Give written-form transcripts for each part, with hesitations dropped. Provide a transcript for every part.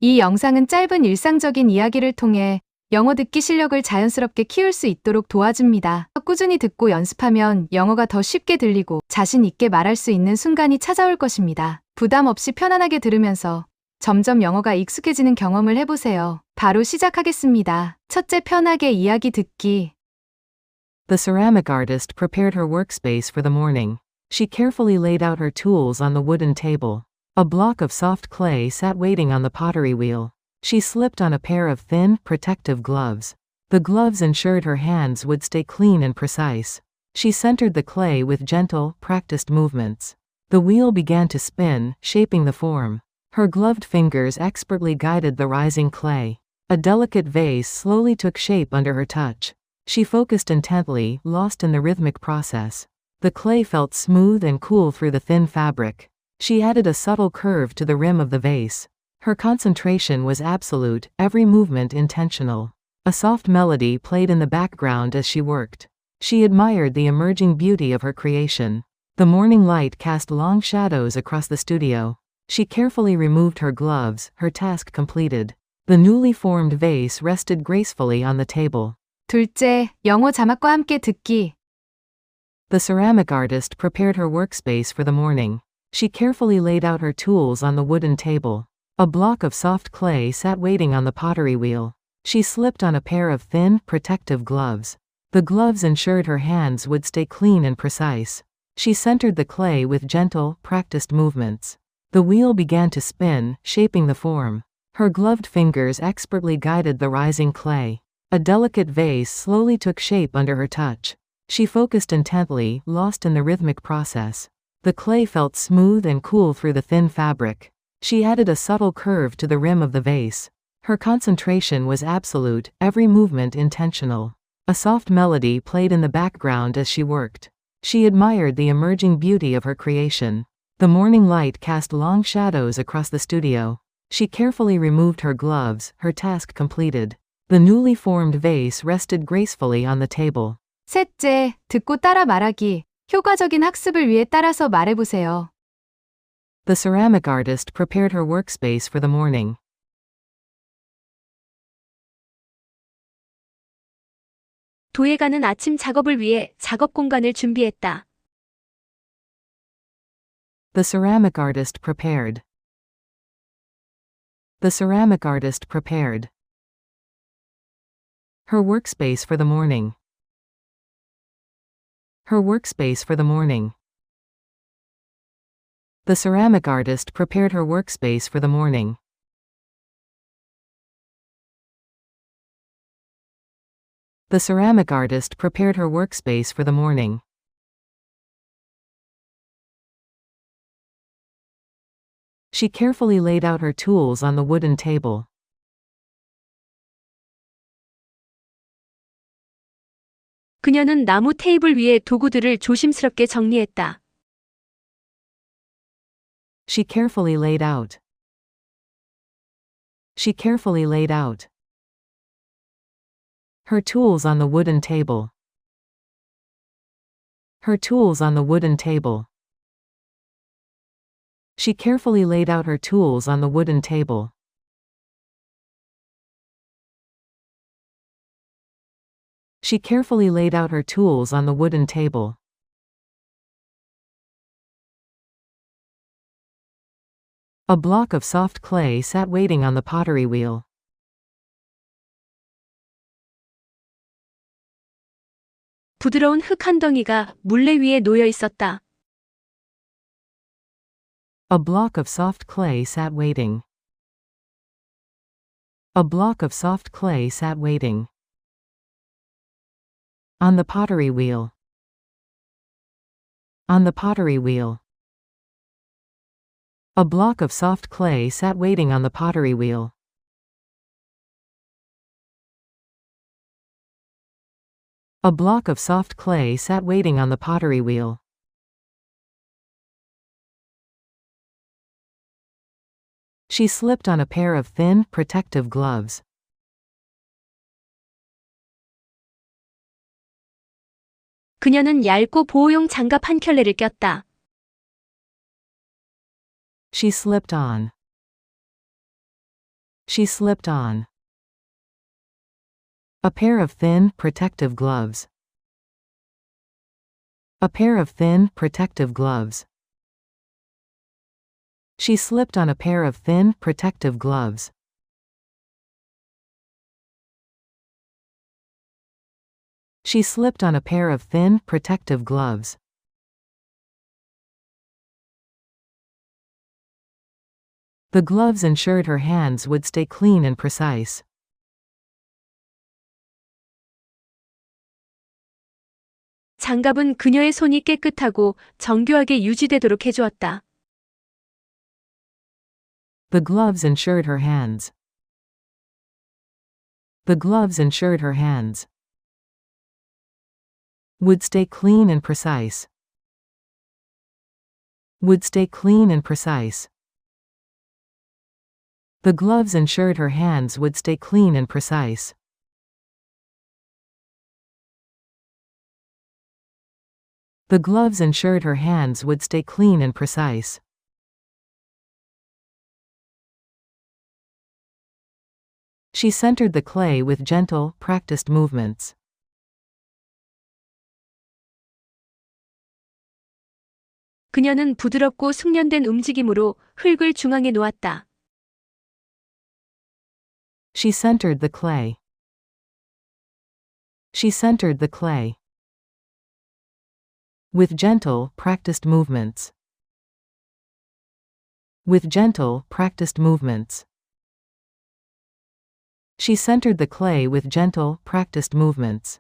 이 영상은 짧은 일상적인 이야기를 통해 영어 듣기 실력을 자연스럽게 키울 수 있도록 도와줍니다. 꾸준히 듣고 연습하면 영어가 더 쉽게 들리고 자신 있게 말할 수 있는 순간이 찾아올 것입니다. 부담 없이 편안하게 들으면서 점점 영어가 익숙해지는 경험을 해보세요. 바로 시작하겠습니다. 첫째, 편하게 이야기 듣기. The ceramic artist prepared her workspace for the morning. She carefully laid out her tools on the wooden table. A block of soft clay sat waiting on the pottery wheel. She slipped on a pair of thin, protective gloves. The gloves ensured her hands would stay clean and precise. She centered the clay with gentle, practiced movements. The wheel began to spin, shaping the form. Her gloved fingers expertly guided the rising clay. A delicate vase slowly took shape under her touch. She focused intently, lost in the rhythmic process. The clay felt smooth and cool through the thin fabric. She added a subtle curve to the rim of the vase. Her concentration was absolute, every movement intentional. A soft melody played in the background as she worked. She admired the emerging beauty of her creation. The morning light cast long shadows across the studio. She carefully removed her gloves, her task completed. The newly formed vase rested gracefully on the table. 둘째, 영어 자막과 함께 듣기. The ceramic artist prepared her workspace for the morning. She carefully laid out her tools on the wooden table. A block of soft clay sat waiting on the pottery wheel. She slipped on a pair of thin, protective gloves. The gloves ensured her hands would stay clean and precise. She centered the clay with gentle, practiced movements. The wheel began to spin, shaping the form. Her gloved fingers expertly guided the rising clay. A delicate vase slowly took shape under her touch. She focused intently, lost in the rhythmic process. The clay felt smooth and cool through the thin fabric. She added a subtle curve to the rim of the vase. Her concentration was absolute, every movement intentional. A soft melody played in the background as she worked. She admired the emerging beauty of her creation. The morning light cast long shadows across the studio. She carefully removed her gloves, her task completed. The newly formed vase rested gracefully on the table. 셋째, 듣고 따라 말하기. 효과적인 학습을 위해 따라서 말해보세요. The ceramic artist prepared her workspace for the morning. 도에 가는 아침 작업을 위해 작업 공간을 준비했다. The ceramic artist prepared. The ceramic artist prepared her workspace for the morning. Her workspace for the morning. The ceramic artist prepared her workspace for the morning. The ceramic artist prepared her workspace for the morning. She carefully laid out her tools on the wooden table. 그녀는 나무 테이블 위에 도구들을 조심스럽게 정리했다. She carefully laid out. She carefully laid out her tools on the wooden table. Her tools on the wooden table. She carefully laid out her tools on the wooden table. She carefully laid out her tools on the wooden table. A block of soft clay sat waiting on the pottery wheel. 부드러운 흙 한 덩이가 물레 위에 놓여 있었다. A block of soft clay sat waiting. A block of soft clay sat waiting on the pottery wheel. On the pottery wheel. A block of soft clay sat waiting on the pottery wheel. A block of soft clay sat waiting on the pottery wheel. She slipped on a pair of thin, protective gloves. 그녀는 얇고 보호용 장갑 한 켤레를 꼈다. She slipped on. She slipped on a pair of thin, protective gloves. A pair of thin, protective gloves. She slipped on a pair of thin, protective gloves. She slipped on a pair of thin, protective gloves. The gloves ensured her hands would stay clean and precise. 장갑은 그녀의 손이 깨끗하고 정교하게 유지되도록 해주었다. The gloves ensured her hands. The gloves ensured her hands would stay clean and precise. Would stay clean and precise. The gloves ensured her hands would stay clean and precise. The gloves ensured her hands would stay clean and precise. She centered the clay with gentle, practiced movements. 그녀는 부드럽고 숙련된 움직임으로 흙을 중앙에 놓았다. She centered the clay. She centered the clay. With gentle, practiced movements. With gentle, practiced movements. She centered the clay with gentle, practiced movements.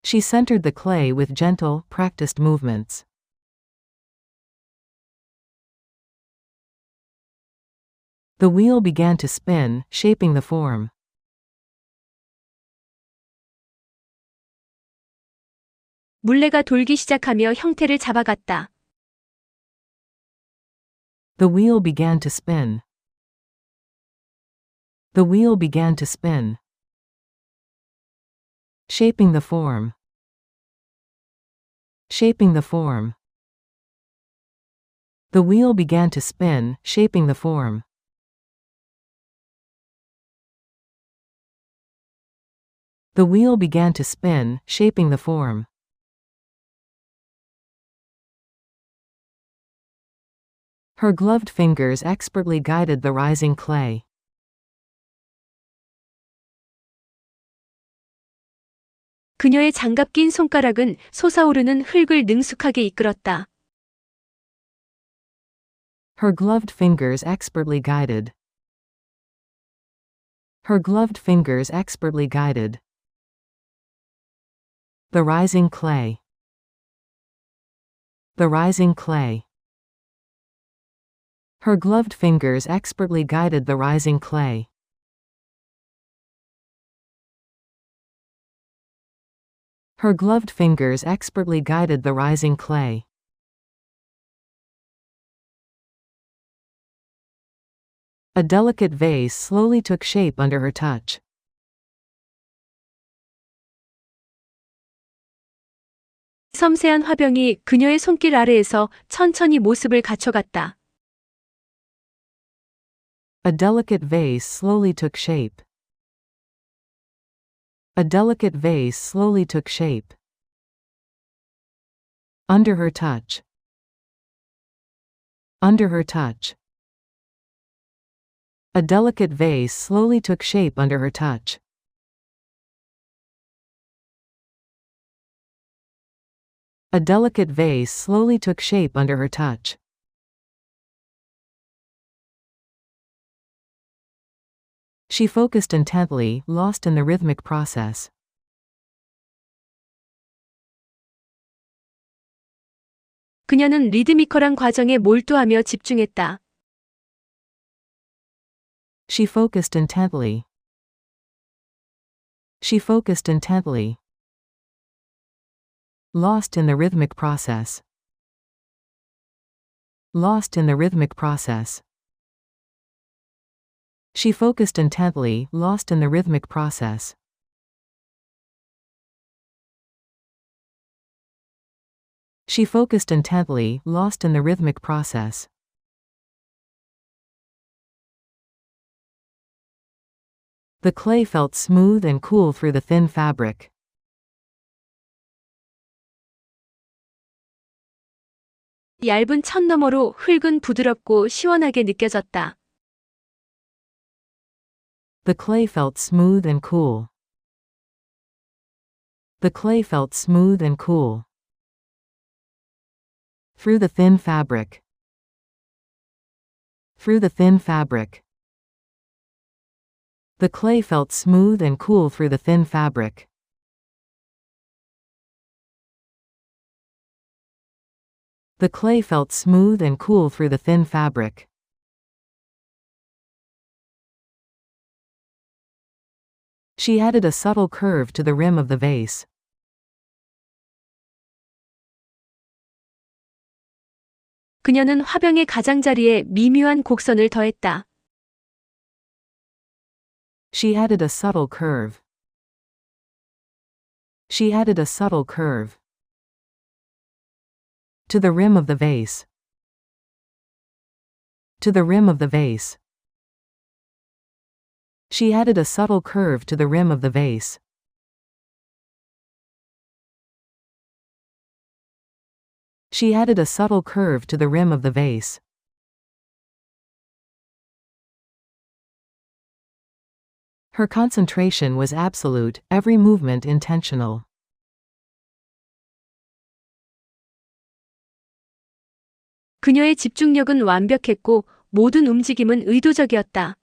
She centered the clay with gentle, practiced movements. The wheel began to spin, shaping the form. 물레가 돌기 시작하며 형태를 잡아갔다. The wheel began to spin. The wheel began to spin. Shaping the form. Shaping the form. The wheel began to spin, shaping the form. The wheel began to spin, shaping the form. Her gloved fingers expertly guided the rising clay. 그녀의 장갑 낀 손가락은 솟아오르는 흙을 능숙하게 이끌었다. Her gloved fingers expertly guided. Her gloved fingers expertly guided the rising clay. The rising clay. Her gloved fingers expertly guided the rising clay. Her gloved fingers expertly guided the rising clay. A delicate vase slowly took shape under her touch. 섬세한 화병이 그녀의 손길 아래에서 천천히 모습을 갖춰갔다. A delicate vase slowly took shape. A delicate vase slowly took shape under her touch. Under her touch. A delicate vase slowly took shape under her touch. A delicate vase slowly took shape under her touch. She focused intently, lost in the rhythmic process. 그녀는 리드미컬한 과정에 몰두하며 집중했다. She focused intently. She focused intently. Lost in the rhythmic process. Lost in the rhythmic process. She focused intently, lost in the rhythmic process. She focused intently, lost in the rhythmic process. The clay felt smooth and cool through the thin fabric. 얇은 천 너머로 흙은 부드럽고 시원하게 느껴졌다. The clay felt smooth and cool. The clay felt smooth and cool. Through the thin fabric. Through the thin fabric. The clay felt smooth and cool through the thin fabric. The clay felt smooth and cool through the thin fabric. She added a subtle curve to the rim of the vase. 그녀는 화병의 가장자리에 미묘한 곡선을 더했다. She added a subtle curve. She added a subtle curve to the rim of the vase. To the rim of the vase. She added a subtle curve to the rim of the vase. She added a subtle curve to the rim of the vase. Her concentration was absolute, every movement intentional. 그녀의 집중력은 완벽했고 모든 움직임은 의도적이었다.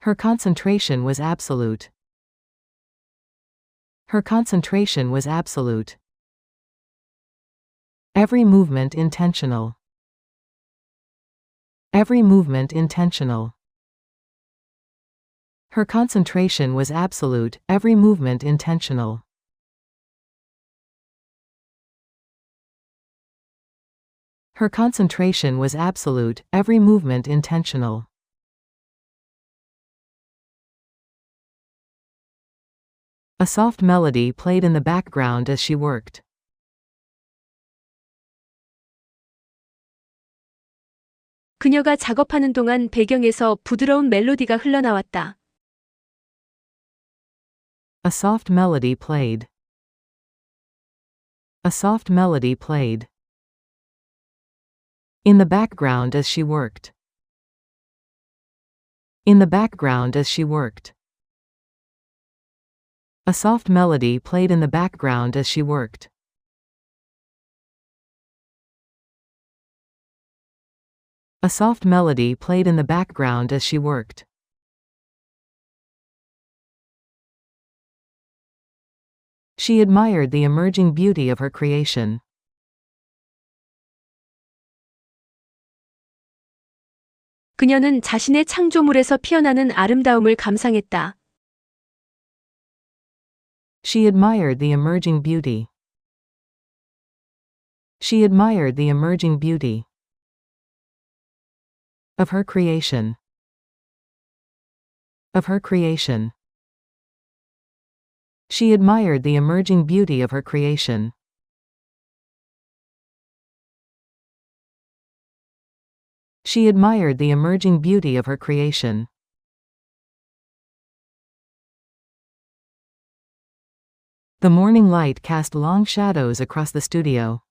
Her concentration was absolute. Her concentration was absolute. Every movement intentional. Every movement intentional. Her concentration was absolute, every movement intentional. Her concentration was absolute, every movement intentional. A soft melody played in the background as she worked. 그녀가 작업하는 동안 배경에서 부드러운 멜로디가 흘러나왔다. A soft melody played. A soft melody played in the background as she worked. In the background as she worked. A soft melody played in the background as she worked. A soft melody played in the background as she worked. She admired the emerging beauty of her creation. 그녀는 자신의 창조물에서 피어나는 아름다움을 감상했다. She admired the emerging beauty. She admired the emerging beauty of her creation. Of her creation. She admired the emerging beauty of her creation. She admired the emerging beauty of her creation. The morning light cast long shadows across the studio.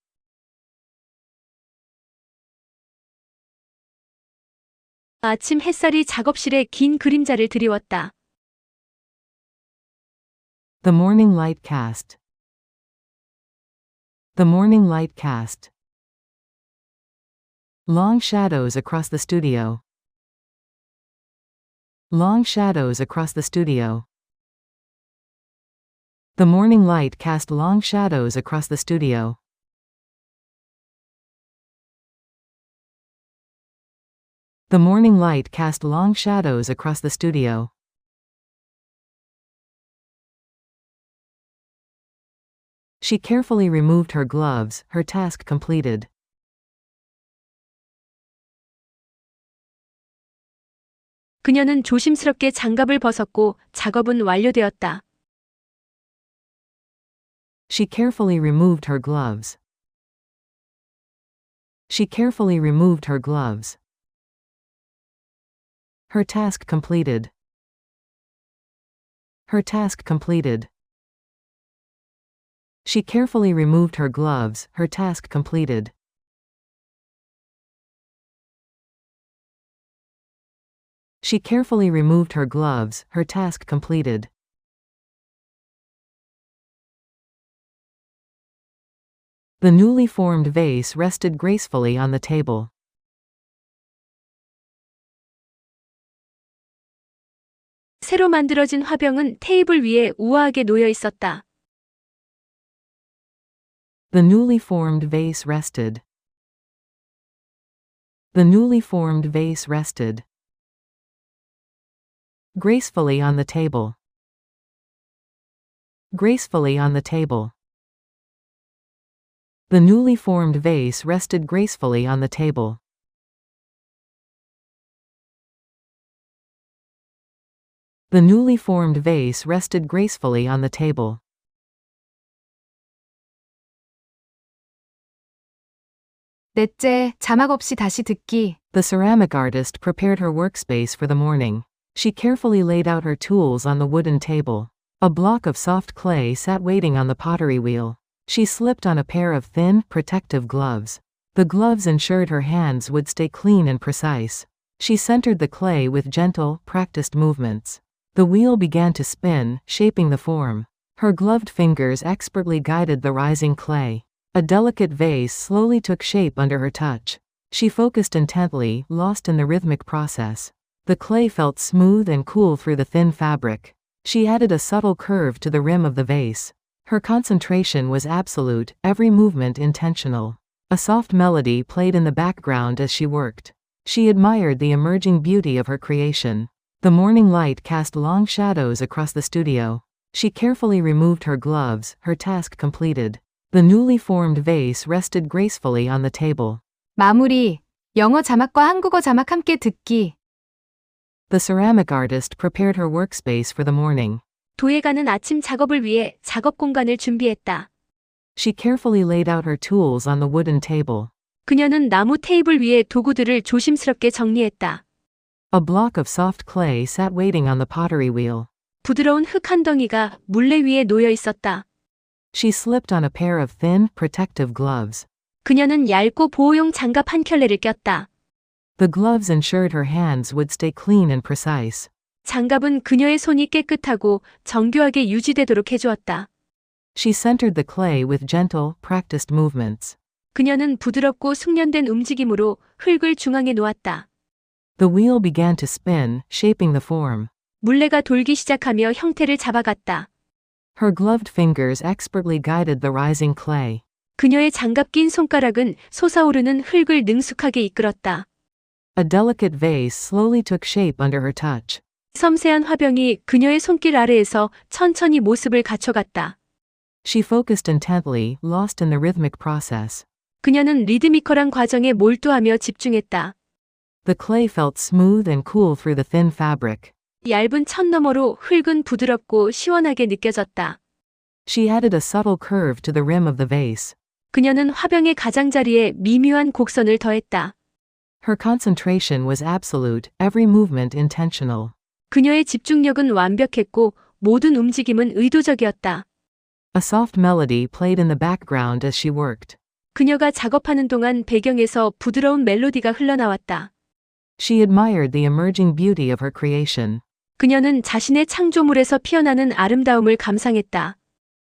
아침 햇살이 작업실에 긴 그림자를 드리웠다. The morning light cast. The morning light cast long shadows across the studio. Long shadows across the studio. The morning light cast long shadows across the studio. The morning light cast long shadows across the studio. She carefully removed her gloves, her task completed. 그녀는 조심스럽게 장갑을 벗었고 작업은 완료되었다. She carefully removed her gloves. She carefully removed her gloves. Her task completed. Her task completed. She carefully removed her gloves. Her task completed. She carefully removed her gloves. Her task completed. The newly formed vase rested gracefully on the table. 새로 만들어진 화병은 테이블 위에 우아하게 놓여 있었다. The newly formed vase rested. The newly formed vase rested gracefully on the table. Gracefully on the table. The newly formed vase rested gracefully on the table. The newly formed vase rested gracefully on the table. 넷째, 자막 없이 다시 듣기. The ceramic artist prepared her workspace for the morning. She carefully laid out her tools on the wooden table. A block of soft clay sat waiting on the pottery wheel. She slipped on a pair of thin, protective gloves. The gloves ensured her hands would stay clean and precise. She centered the clay with gentle, practiced movements. The wheel began to spin, shaping the form. Her gloved fingers expertly guided the rising clay. A delicate vase slowly took shape under her touch. She focused intently, lost in the rhythmic process. The clay felt smooth and cool through the thin fabric. She added a subtle curve to the rim of the vase. Her concentration was absolute, every movement intentional. A soft melody played in the background as she worked. She admired the emerging beauty of her creation. The morning light cast long shadows across the studio. She carefully removed her gloves, her task completed. The newly formed vase rested gracefully on the table. 마무리. 영어 자막과 한국어 자막 함께 듣기. The ceramic artist prepared her workspace for the morning. 도예가는 아침 작업을 위해 작업 공간을 준비했다. She carefully laid out her tools on the wooden table. 그녀는 나무 테이블 위에 도구들을 조심스럽게 정리했다. A block of soft clay sat waiting on the pottery wheel. 부드러운 흙 한 덩이가 물레 위에 놓여 있었다. She slipped on a pair of thin, protective gloves. 그녀는 얇고 보호용 장갑 한 켤레를 꼈다. The gloves ensured her hands would stay clean and precise. 장갑은 그녀의 손이 깨끗하고 정교하게 유지되도록 해주었다. She centered the clay with gentle, practiced movements. 그녀는 부드럽고 숙련된 움직임으로 흙을 중앙에 놓았다. The wheel began to spin, shaping the form. 물레가 돌기 시작하며 형태를 잡아갔다. Her gloved fingers expertly guided the rising clay. 그녀의 장갑 낀 손가락은 솟아오르는 흙을 능숙하게 이끌었다. A delicate vase slowly took shape under her touch. 섬세한 화병이 그녀의 손길 아래에서 천천히 모습을 갖춰갔다. She focused intently, lost in the rhythmic process. 그녀는 리드미컬한 과정에 몰두하며 집중했다. The clay felt smooth and cool through the thin fabric. 얇은 천 너머로 흙은 부드럽고 시원하게 느껴졌다. She added a subtle curve to the rim of the vase. 그녀는 화병의 가장자리에 미묘한 곡선을 더했다. Her concentration was absolute, every movement intentional. 그녀의 집중력은 완벽했고 모든 움직임은 의도적이었다. A soft melody played in the background as she worked. 그녀가 작업하는 동안 배경에서 부드러운 멜로디가 흘러나왔다. She admired the emerging beauty of her creation. 그녀는 자신의 창조물에서 피어나는 아름다움을 감상했다.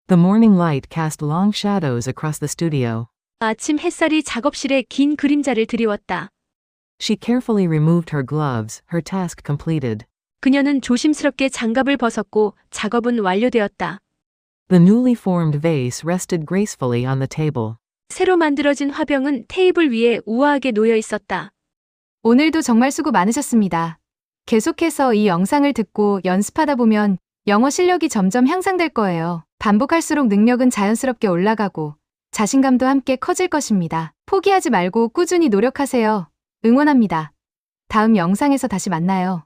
The morning light cast long shadows across the studio. 아침 햇살이 작업실에 긴 그림자를 드리웠다. She carefully removed her gloves, her task completed. 그녀는 조심스럽게 장갑을 벗었고 작업은 완료되었다. The newly formed vase rested gracefully on the table. 새로 만들어진 화병은 테이블 위에 우아하게 놓여 있었다. 오늘도 정말 수고 많으셨습니다. 계속해서 이 영상을 듣고 연습하다 보면 영어 실력이 점점 향상될 거예요. 반복할수록 능력은 자연스럽게 올라가고 자신감도 함께 커질 것입니다. 포기하지 말고 꾸준히 노력하세요. 응원합니다. 다음 영상에서 다시 만나요.